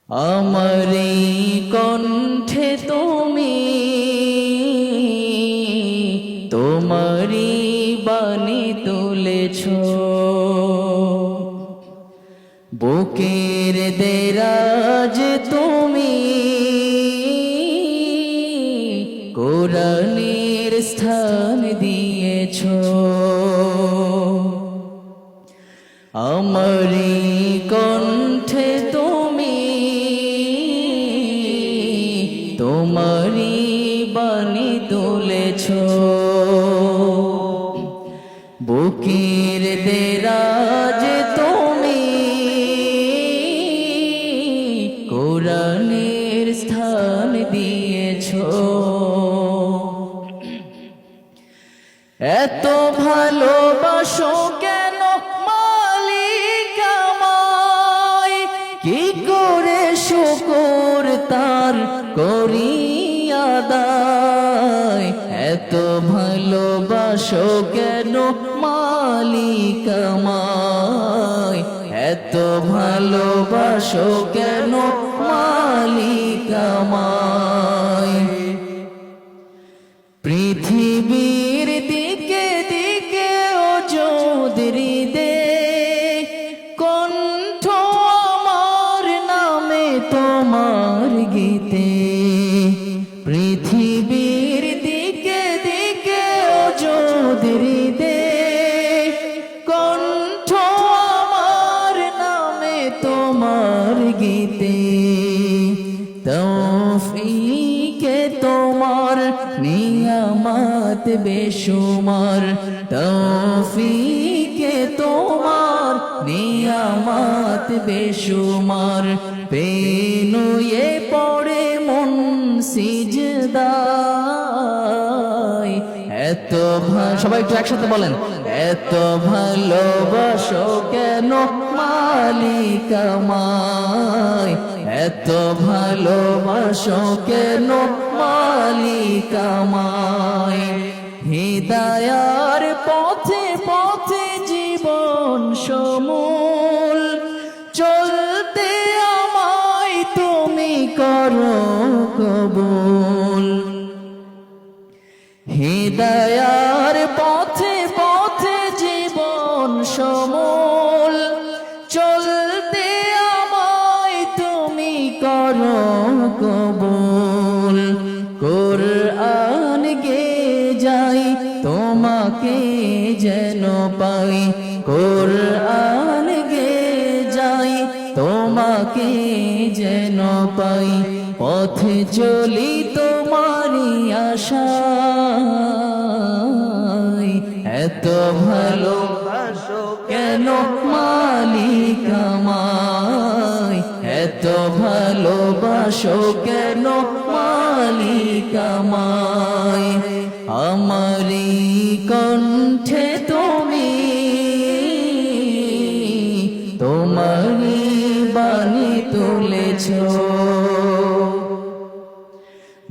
আমারি কণ্ঠে তুমি তোমারি বাণী তুলেছ, বুকের দেরাজ তুমি কোরআনের স্থান দিয়েছ। আমারি কণ্ঠে তুমি তোমারি বাণী তুলেছ, বুকের দেরাজ তুমি কোরআনের স্থান দিয়েছ। এত ভালোবাসো কেন মালিক আমায়, কি করে শুকর তার করি আদায়। এত ভালোবাসো কেন মালিক আমায়, এত ভালোবাসো কেন মালিক আমায়। পৃথিবীর দিকে দিকে ও যদি দে কণ্ঠ আমার নামে তোমার গীতে। পৃথিবীর দিকে দিকে ও যদি দে কণ্ঠ আমার নামে তোমার গীতে। তৌফিকে তোমার নিয়ামত বেশুমার, তৌফিকে তোমার নিয়ামত বেশুমার। পেনুয়ে পড়ে মন সিজদায়, এত সবাই একটু একসাথে বলেন, এত ভালোবাসো কেন মালিক আমায়, এত ভালোবাসো কেন মালিক আমায়। হিদায়ার পথে পথে জীবন সমূল চলতে আমায় তুমি করো কবুল। হিদায়ার পথে পথে জীবন সমূল চলতে আমায় তুমি করো কবুল। কুরআন গে যাই তোমাকে যেন পাই, কুরআন গে যাই তোমাকে যেন পাই। পথে চলি তোমারি আশায়, এত ভালোবাসো কেন মালিক আমায়, এত ভালোবাসো কেন মালিক আমায়। আমারি কণ্ঠে তুমি তোমারি বাণী তুলেছ,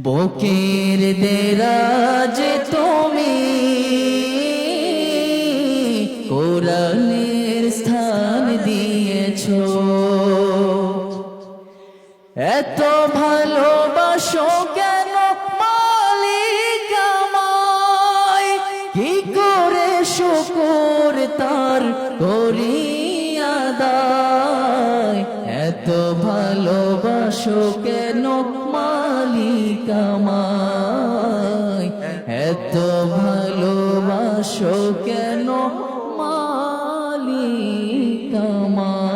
বুকের দেরাজ তুমি কোরআনের স্থান দিয়েছ। এত ভালোবাসো কেন মালিক আমায়, কি করে শুকর তার করি আদায়। এত ভালোবাসো কেন মালিক আমায়, এত ভালোবাসো কেন মালিক আমায়।